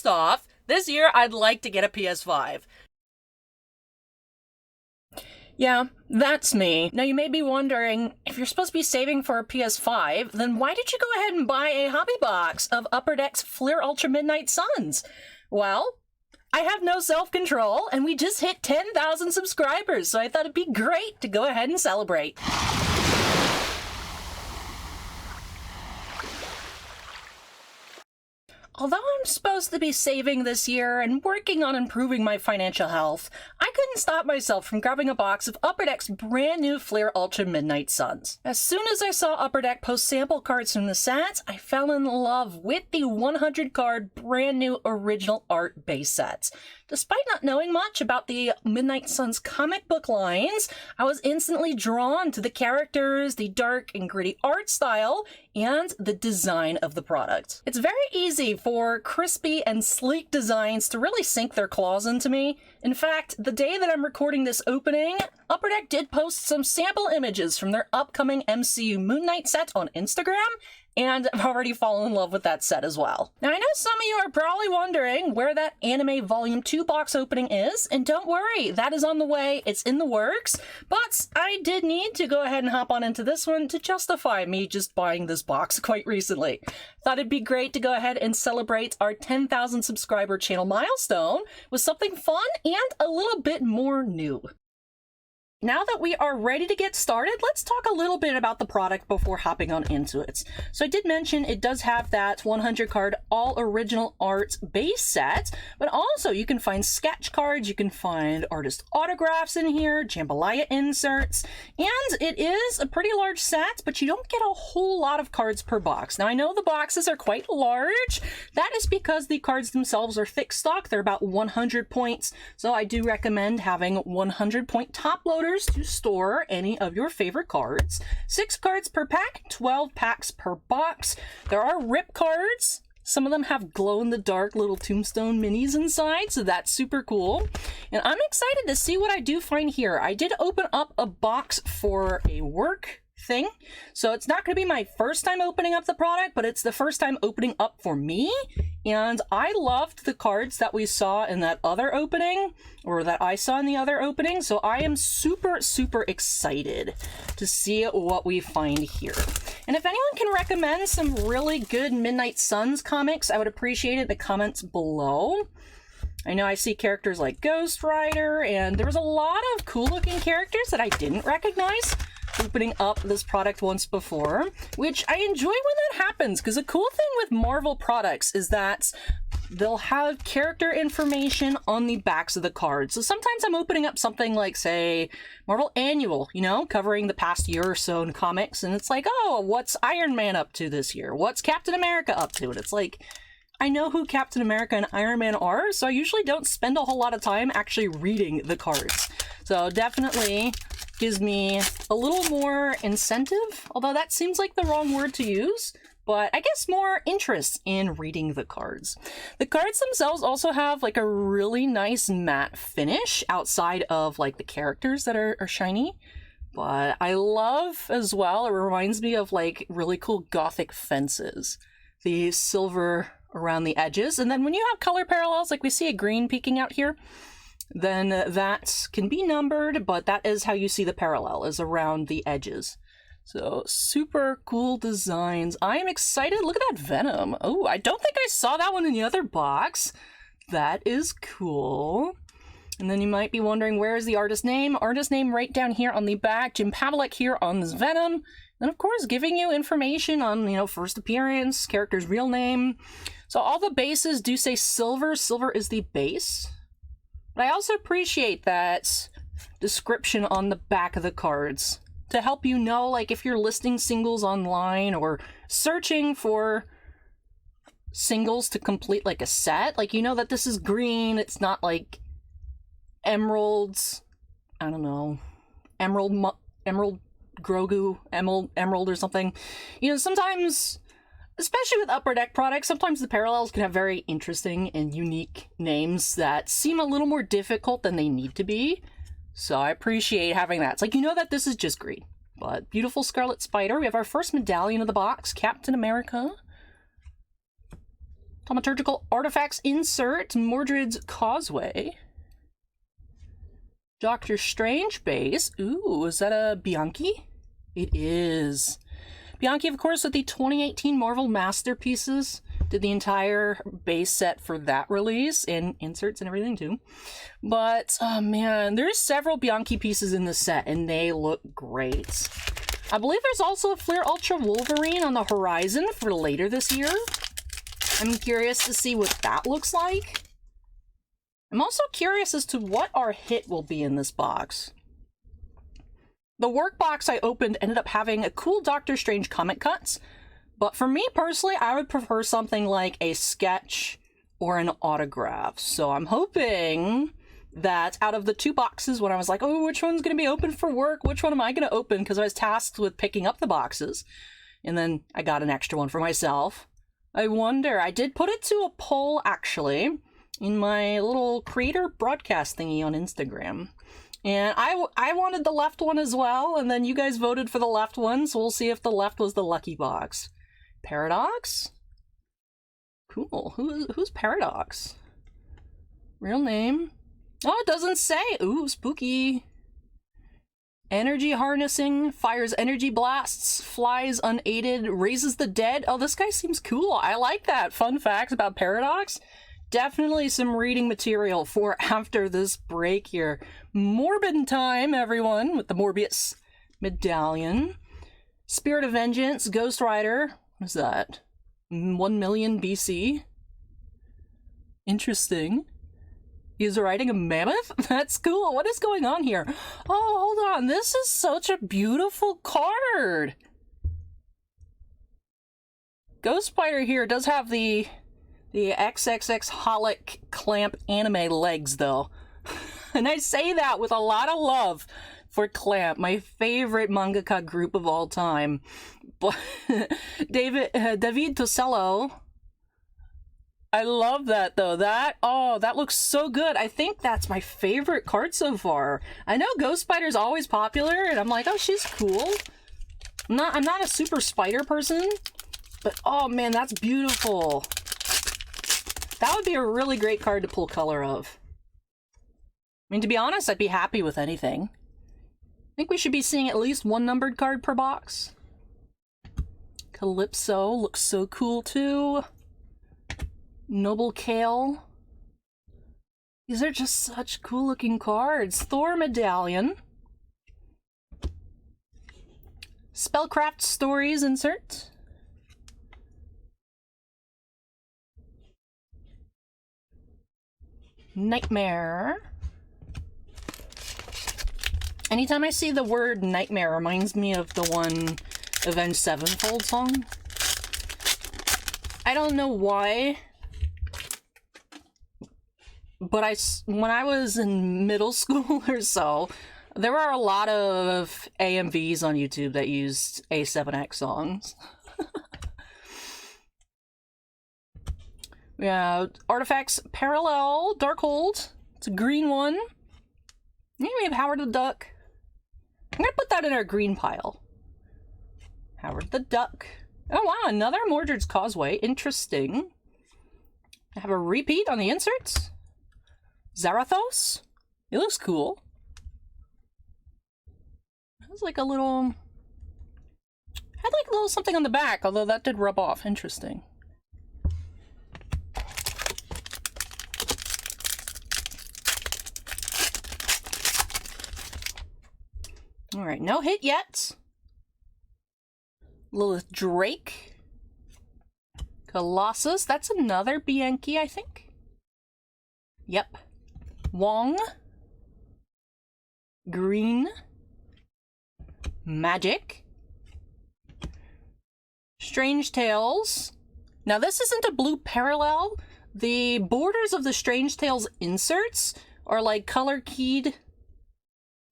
First off, this year I'd like to get a PS5. Yeah, that's me. Now you may be wondering, if you're supposed to be saving for a PS5, then why did you go ahead and buy a hobby box of Upper Deck's Fleer Ultra Midnight Suns? Well, I have no self-control, and we just hit 10,000 subscribers, so I thought it'd be great to go ahead and celebrate. Although I'm supposed to be saving this year and working on improving my financial health, I couldn't stop myself from grabbing a box of Upper Deck's brand new Fleer Ultra Midnight Suns. As soon as I saw Upper Deck post sample cards from the sets, I fell in love with the 100 card brand new original art base sets. Despite not knowing much about the Midnight Suns comic book lines, I was instantly drawn to the characters, the dark and gritty art style, and the design of the product. It's very easy for crispy and sleek designs to really sink their claws into me. In fact, the day that I'm recording this opening, Upper Deck did post some sample images from their upcoming MCU Moon Knight set on Instagram, and I've already fallen in love with that set as well. Now, I know some of you are probably wondering where that Anime Volume 2 box opening is, and don't worry, that is on the way, it's in the works, but I did need to go ahead and hop on into this one to justify me just buying this box quite recently. Thought it'd be great to go ahead and celebrate our 10,000 subscriber channel milestone with something fun and a little bit more new. Now that we are ready to get started, let's talk a little bit about the product before hopping on into it. So I did mention it does have that 100 card all original art base set, but also you can find sketch cards, you can find artist autographs in here, jambalaya inserts, and it is a pretty large set, but you don't get a whole lot of cards per box. Now I know the boxes are quite large. That is because the cards themselves are thick stock. They're about 100 points, so I do recommend having 100 point top loaders to store any of your favorite cards. 6 cards per pack, 12 packs per box. There are rip cards. Some of them have glow-in-the-dark little tombstone minis inside, so that's super cool. And I'm excited to see what I do find here. I did open up a box for a work thing, so it's not going to be my first time opening up the product, but it's the first time opening up for me, and I loved the cards that we saw in that other opening, or that I saw in the other opening, so I am super excited to see what we find here. And if anyone can recommend some really good Midnight Suns comics, I would appreciate it in the comments below. I know I see characters like Ghost Rider, and there was a lot of cool looking characters that I didn't recognize opening up this product once before, which I enjoy when that happens, because a cool thing with Marvel products is that they'll have character information on the backs of the cards. So sometimes I'm opening up something like, say, Marvel Annual, you know, covering the past year or so in comics, and it's like, oh, what's Iron Man up to this year? What's Captain America up to? And it's like, I know who Captain America and Iron Man are, so I usually don't spend a whole lot of time actually reading the cards. So definitely gives me a little more incentive, although that seems like the wrong word to use, but I guess more interest in reading the cards. The cards themselves also have like a really nice matte finish outside of like the characters that are shiny. But I love as well, it reminds me of like really cool gothic fences. The silver around the edges, and then when you have color parallels, like we see a green peeking out here, then that can be numbered, but that is how you see the parallel, is around the edges. So super cool designs. I am excited. Look at that Venom. Oh, I don't think I saw that one in the other box. That is cool. And then you might be wondering, where is the artist name? Artist name right down here on the back. Jim Pavlik here on this Venom. And of course, giving you information on, you know, first appearance, character's real name. So all the bases do say silver. Silver is the base. But I also appreciate that description on the back of the cards to help you know, like, if you're listing singles online or searching for singles to complete like a set, like, you know that this is green, it's not like emeralds, I don't know, emerald Grogu, emerald or something. You know, sometimes, especially with Upper Deck products, sometimes the parallels can have very interesting and unique names that seem a little more difficult than they need to be. So I appreciate having that. It's like, you know that this is just green. But beautiful Scarlet Spider. We have our first medallion of the box, Captain America. Thaumaturgical Artifacts insert, Mordred's Causeway. Doctor Strange base. Ooh, is that a Bianchi? It is. Bianchi, of course, with the 2018 Marvel Masterpieces. Did the entire base set for that release, and inserts and everything too. But, oh man, there's several Bianchi pieces in the set, and they look great. I believe there's also a Flair Ultra Wolverine on the horizon for later this year. I'm curious to see what that looks like. I'm also curious as to what our hit will be in this box. The work box I opened ended up having a cool Doctor Strange comic cuts, but for me personally, I would prefer something like a sketch or an autograph. So I'm hoping that out of the two boxes, when I was like, oh, which one's going to be open for work? Which one am I going to open? Because I was tasked with picking up the boxes, and then I got an extra one for myself. I wonder, I did put it to a poll actually in my little creator broadcast thingy on Instagram. And I wanted the left one as well, and then you guys voted for the left one, so we'll see if the left was the lucky box. Paradox? Cool. Who's Paradox? Real name? Oh, it doesn't say! Ooh, spooky. Energy harnessing, fires energy blasts, flies unaided, raises the dead. Oh, this guy seems cool. I like that. Fun facts about Paradox. Definitely some reading material for after this break here. Morbid time, everyone, with the Morbius medallion. Spirit of Vengeance, Ghost Rider. What is that? 1 million BC? Interesting. He's riding a mammoth? That's cool. What is going on here? Oh, hold on. This is such a beautiful card. Ghost Spider here does have the XXX Holic Clamp anime legs, though. And I say that with a lot of love for Clamp, my favorite mangaka group of all time. But David Tosello, I love that though. That looks so good. I think that's my favorite card so far. I know Ghost Spider's always popular, and I'm like, oh, she's cool. I'm not a super spider person, but oh man, that's beautiful. That would be a really great card to pull color of. I mean, to be honest, I'd be happy with anything. I think we should be seeing at least one numbered card per box. Calypso looks so cool too. Noble Kale. These are just such cool looking cards. Thor Medallion. Spellcraft Stories insert. Nightmare. Anytime I see the word nightmare, it reminds me of the one Avenged Sevenfold song. I don't know why, but when I was in middle school or so, there were a lot of AMVs on YouTube that used A7X songs. Yeah, Artifacts Parallel Darkhold. It's a green one. Maybe we have Howard the Duck. I'm gonna put that in our green pile. Howard the Duck. Oh wow, another Mordred's Causeway. Interesting. I have a repeat on the inserts. Zarathos. It looks cool. It's like a little... had like a little something on the back, although that did rub off. Interesting. Alright, no hit yet. Lilith Drake. Colossus. That's another Bianchi, I think. Yep. Wong. Green. Magic. Strange Tales. Now this isn't a blue parallel. The borders of the Strange Tales inserts are like color keyed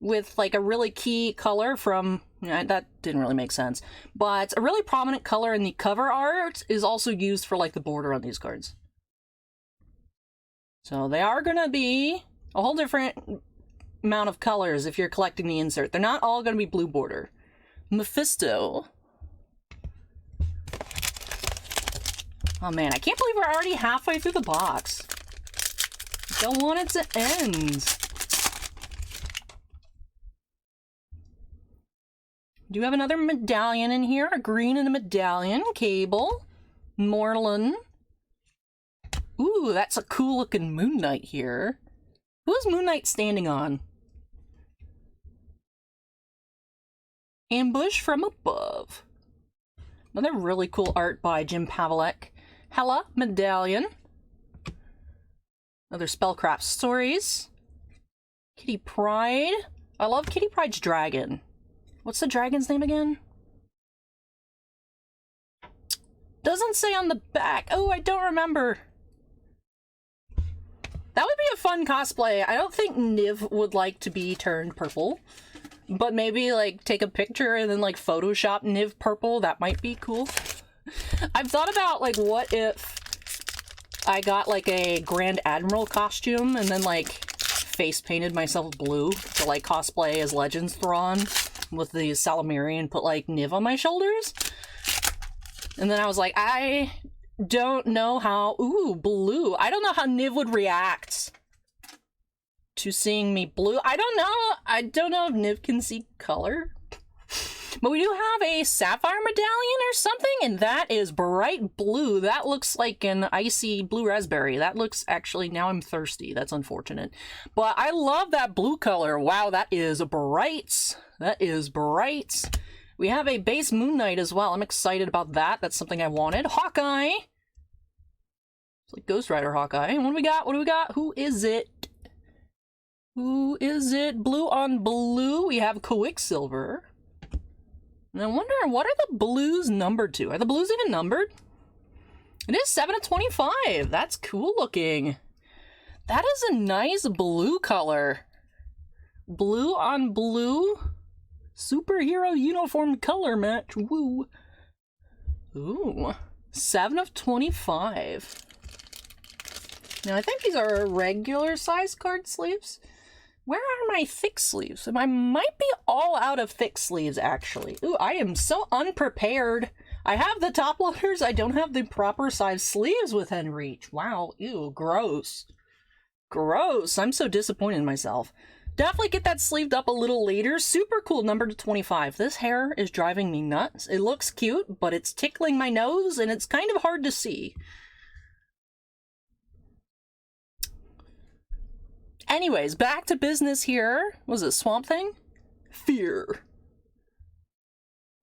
with like a really key color from, that didn't really make sense, but a really prominent color in the cover art is also used for like the border on these cards. So they are gonna be a whole different amount of colors if you're collecting the insert. They're not all gonna be blue border. Mephisto. Oh man, I can't believe we're already halfway through the box. Don't want it to end. Do you have another medallion in here? A green and a medallion. Cable. Morlun. Ooh, that's a cool looking Moon Knight here. Who is Moon Knight standing on? Ambush from above. Another really cool art by Jim Pavlik. Hela medallion. Another Spellcraft stories. Kitty Pryde. I love Kitty Pryde's dragon. What's the dragon's name again? Doesn't say on the back. Oh, I don't remember. That would be a fun cosplay. I don't think Niv would like to be turned purple. But maybe, like, take a picture and then, like, Photoshop Niv purple. That might be cool. I've thought about, like, what if I got, like, a Grand Admiral costume and then, like, face painted myself blue to, like, cosplay as Legends Thrawn with the Salamiri and put, like, Niv on my shoulders. And then I was like, I don't know how... Ooh, blue. I don't know how Niv would react to seeing me blue. I don't know if Niv can see color. But we do have a sapphire medallion or something, and that is bright blue. That looks like an icy blue raspberry. That looks actually, now I'm thirsty. That's unfortunate. But I love that blue color. Wow, that is bright. That is bright. We have a base Moon Knight as well. I'm excited about that. That's something I wanted. Hawkeye. It's like Ghost Rider Hawkeye. What do we got? What do we got? Who is it? Who is it? Blue on blue. We have Quicksilver. And I wonder, what are the blues numbered to? Are the blues even numbered? It is 7 of 25. That's cool looking. That is a nice blue color. Blue on blue. Superhero uniform color match. Woo. Ooh. 7 of 25. Now, I think these are regular size card sleeves. Where are my thick sleeves? I might be all out of thick sleeves, actually. Ooh, I am so unprepared. I have the top loaders. I don't have the proper size sleeves within reach. Wow. Ew, gross. Gross. I'm so disappointed in myself. Definitely get that sleeved up a little later. Super cool number to 25. This hair is driving me nuts. It looks cute, but it's tickling my nose, and it's kind of hard to see. Anyways, back to business here. Was it Swamp Thing? Fear.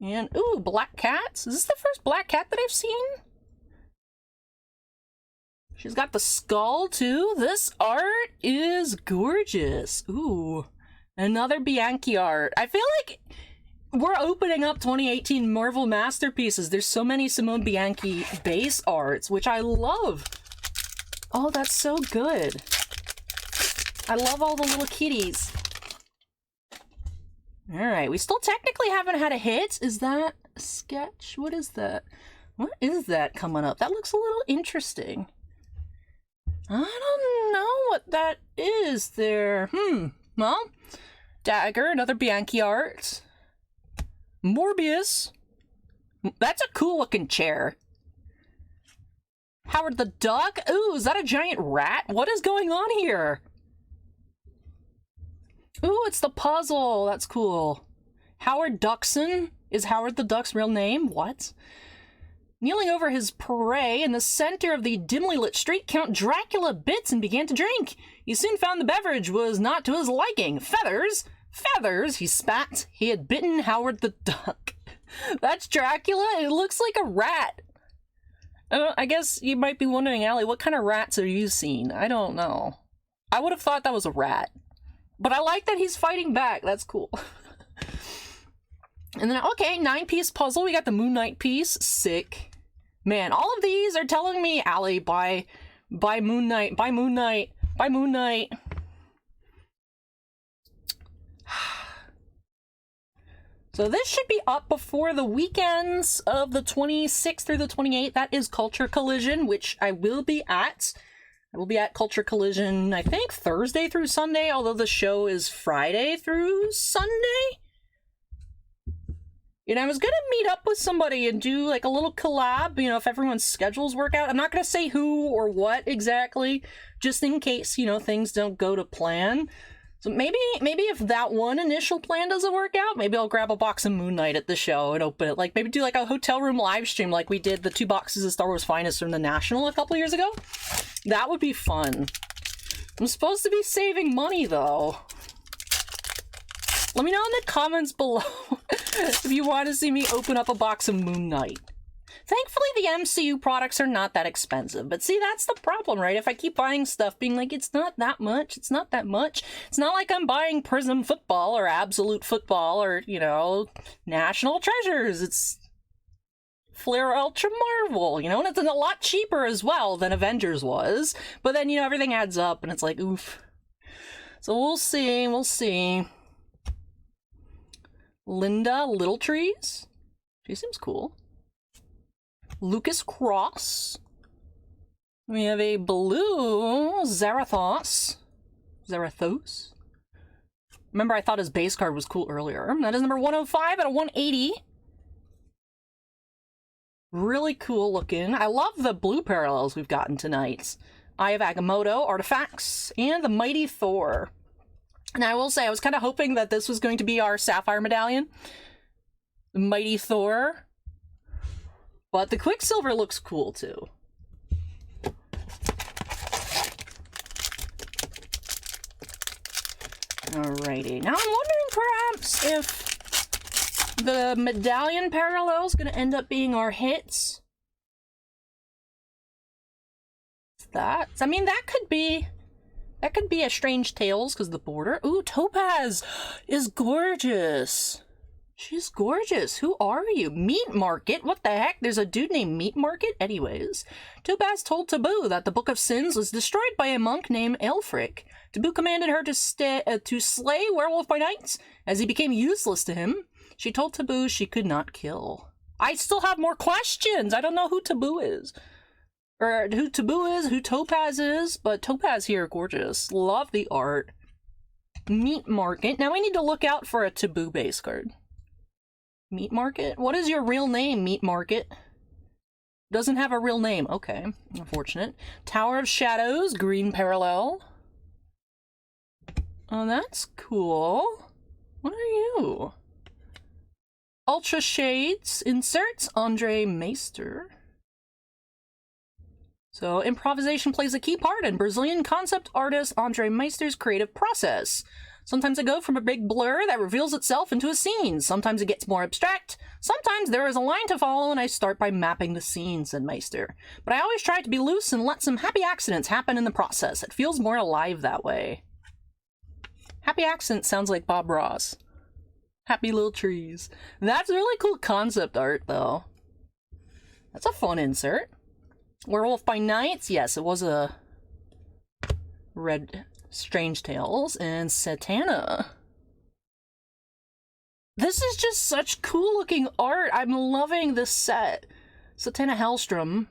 And, ooh, black cats. Is this the first black cat that I've seen? She's got the skull, too. This art is gorgeous. Ooh, another Bianchi art. I feel like we're opening up 2018 Marvel Masterpieces. There's so many Simone Bianchi base arts, which I love. Oh, that's so good. I love all the little kitties. Alright, we still technically haven't had a hit. Is that a sketch? What is that? What is that coming up? That looks a little interesting. I don't know what that is there. Well, Dagger, another Bianchi art. Morbius. That's a cool looking chair. Howard the Duck. Ooh, is that a giant rat? What is going on here? Ooh, it's the puzzle. That's cool. Howard Duckson. Is Howard the Duck's real name? What? Kneeling over his prey in the center of the dimly lit street, Count Dracula bit and began to drink. He soon found the beverage was not to his liking. Feathers! Feathers! He spat. He had bitten Howard the Duck. That's Dracula? It looks like a rat. I guess you might be wondering, Allie, what kind of rats have you seen? I don't know. I would have thought that was a rat. But I like that he's fighting back. That's cool. And then, okay, 9-piece puzzle. We got the Moon Knight piece. Sick. Man, all of these are telling me, Allie, buy Moon Knight, buy Moon Knight, buy Moon Knight. So this should be up before the weekends of the 26th through the 28th. That is Culture Collision, which I will be at. I will be at Culture Collision, I think, Thursday through Sunday, although the show is Friday through Sunday. You know, I was gonna meet up with somebody and do like a little collab, you know, if everyone's schedules work out. I'm not gonna say who or what exactly, just in case, you know, things don't go to plan. So maybe if that one initial plan doesn't work out, maybe I'll grab a box of Moon Knight at the show and open it. Like, maybe do like a hotel room live stream like we did the 2 boxes of Star Wars Finest from the National a couple years ago. That would be fun. I'm supposed to be saving money, though. Let me know in the comments below if you want to see me open up a box of Moon Knight. Thankfully, the MCU products are not that expensive. But see, that's the problem, right? If I keep buying stuff being like, it's not that much, it's not that much. It's not like I'm buying Prism Football or Absolute Football or, you know, National Treasures. It's Flair Ultra Marvel, you know? And it's a lot cheaper as well than Avengers was. But then, you know, everything adds up and it's like, oof. So we'll see, we'll see. Linda Littletrees. She seems cool. Lucas Cross. We have a blue Zarathos. Zarathos. Remember, I thought his base card was cool earlier. That is number 105 out of 180. Really cool looking. I love the blue parallels we've gotten tonight. Eye of Agamotto, Artifacts, and the Mighty Thor. And I will say, I was kind of hoping that this was going to be our Sapphire Medallion. The Mighty Thor. But the Quicksilver looks cool, too. Alrighty. Now I'm wondering, perhaps, if the Medallion parallel is going to end up being our hits. That? I mean, that could be a Strange Tales, because of the border. Ooh, Topaz is gorgeous. She's gorgeous. Who are you? Meat Market? What the heck? There's a dude named Meat Market? Anyways, Topaz told Taboo that the Book of Sins was destroyed by a monk named Aelfric. Taboo commanded her to slay Werewolf by Night. As he became useless to him, she told Taboo she could not kill. I still have more questions. I don't know who Taboo is. Or who Taboo is, who Topaz is, but Topaz here, gorgeous. Love the art. Meat Market. Now we need to look out for a Taboo base card. Meat Market? What is your real name, Meat Market? Doesn't have a real name. Okay, unfortunate. Tower of Shadows, green parallel. Oh, that's cool. What are you? Ultra Shades, inserts, Andre Meister. So, improvisation plays a key part in Brazilian concept artist Andre Meister's creative process. Sometimes I go from a big blur that reveals itself into a scene. Sometimes it gets more abstract. Sometimes there is a line to follow and I start by mapping the scene, said Meister. But I always try to be loose and let some happy accidents happen in the process. It feels more alive that way. Happy accident sounds like Bob Ross. Happy little trees. That's really cool concept art, though. That's a fun insert. Werewolf by Night. Yes, it was a red Strange Tales and Satana. This is just such cool looking art. I'm loving this set. Satana Hellstrom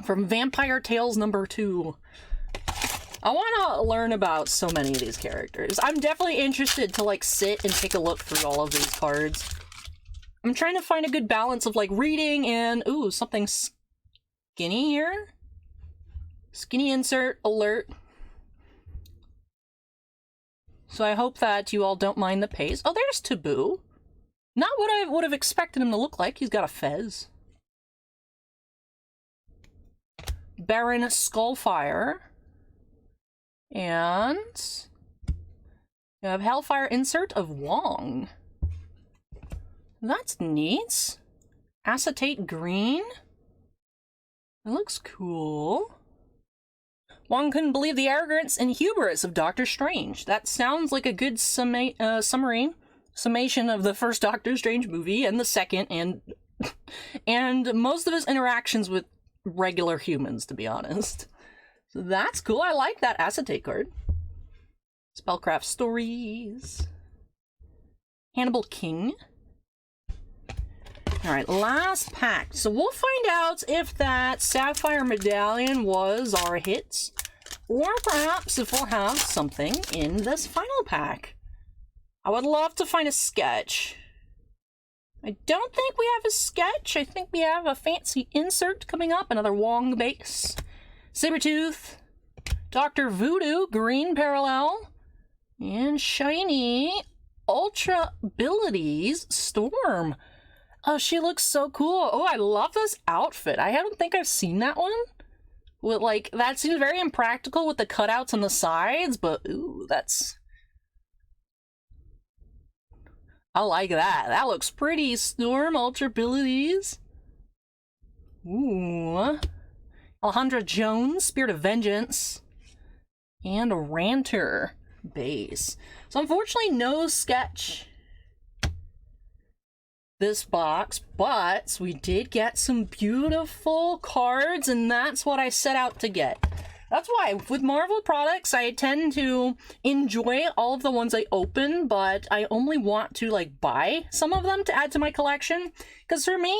from Vampire Tales number 2. I want to learn about so many of these characters. I'm definitely interested to like sit and take a look through all of these cards. I'm trying to find a good balance of like reading and ooh, something skinny here. Skinny insert alert. So I hope that you all don't mind the pace. Oh, there's Taboo. Not what I would have expected him to look like. He's got a fez. Baron Skullfire. And you have Hellfire insert of Wong. That's neat. Acetate green. It looks cool. Wong couldn't believe the arrogance and hubris of Doctor Strange. That sounds like a good summation of the first Doctor Strange movie and the second, and most of his interactions with regular humans, to be honest. So that's cool. I like that acetate card. Spellcraft Stories. Hannibal King. Alright, last pack. So we'll find out if that Sapphire Medallion was our hit, or perhaps if we'll have something in this final pack. I would love to find a sketch. I don't think we have a sketch. I think we have a fancy insert coming up. Another Wong base. Sabretooth. Dr. Voodoo, green parallel. And shiny Ultra Abilities Storm. Oh, she looks so cool. Oh, I love this outfit. I don't think I've seen that one. With, like, that seems very impractical with the cutouts on the sides, but ooh, that's... I like that. That looks pretty. Storm, Ultra Abilities. Ooh. Alejandra Jones, Spirit of Vengeance. And a Ranter base. So unfortunately, no sketch this box, but we did get some beautiful cards, and that's what I set out to get. That's why with Marvel products, I tend to enjoy all of the ones I open, but I only want to like buy some of them to add to my collection. Because for me,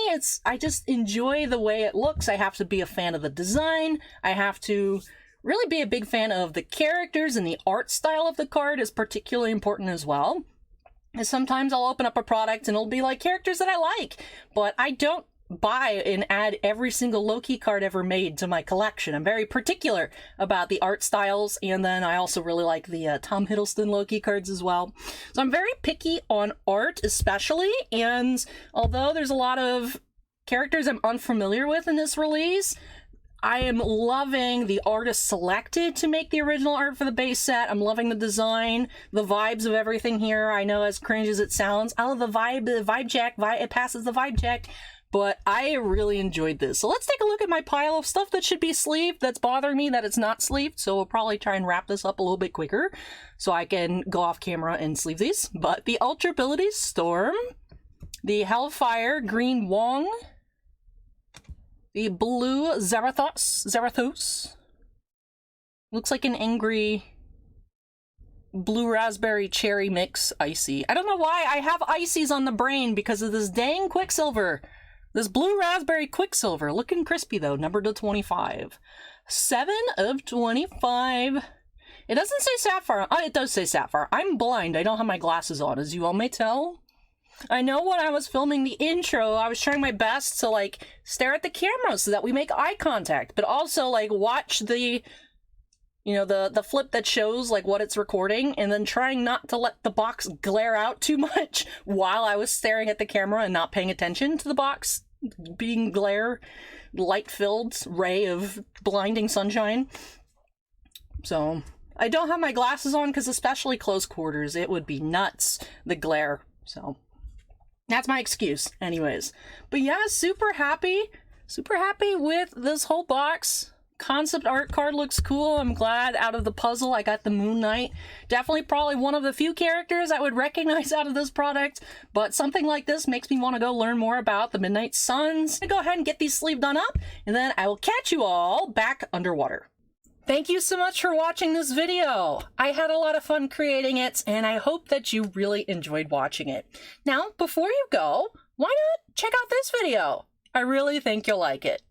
I just enjoy the way it looks. I have to be a fan of the design. I have to really be a big fan of the characters, and the art style of the card is particularly important as well. And sometimes I'll open up a product and it'll be like characters that I like, but I don't buy and add every single Loki card ever made to my collection. I'm very particular about the art styles, and then I also really like the Tom Hiddleston Loki cards as well. So I'm very picky on art especially, and although there's a lot of characters I'm unfamiliar with in this release, I am loving the artist selected to make the original art for the base set. I'm loving the design, the vibes of everything here. I know, as cringe as it sounds, I love the vibe check. It passes the vibe check. But I really enjoyed this. So let's take a look at my pile of stuff that should be sleeved that's bothering me that it's not sleeved. So we'll probably try and wrap this up a little bit quicker so I can go off camera and sleeve these. But the Ultra Abilities Storm, the Hellfire Green Wong, the blue Zarathos. Looks like an angry blue raspberry cherry mix icy. I don't know why I have ices on the brain because of this dang Quicksilver. This blue raspberry Quicksilver. Looking crispy though, numbered to 25. 7 of 25. It doesn't say Sapphire. Oh, it does say Sapphire. I'm blind. I don't have my glasses on, as you all may tell. I know when I was filming the intro, I was trying my best to, like, stare at the camera so that we make eye contact, but also, like, watch the, you know, the flip that shows, like, what it's recording, and then trying not to let the box glare out too much while I was staring at the camera and not paying attention to the box being light-filled ray of blinding sunshine. So, I don't have my glasses on because especially close quarters, it would be nuts, the glare, so... That's my excuse, anyways. But yeah, super happy with this whole box. Concept art card looks cool. I'm glad out of the puzzle I got the Moon Knight. Definitely probably one of the few characters I would recognize out of this product, but something like this makes me want to go learn more about the Midnight Suns. I'm gonna go ahead and get these sleeved on up, and then I will catch you all back underwater. Thank you so much for watching this video. I had a lot of fun creating it, and I hope that you really enjoyed watching it. Now, before you go, why not check out this video? I really think you'll like it.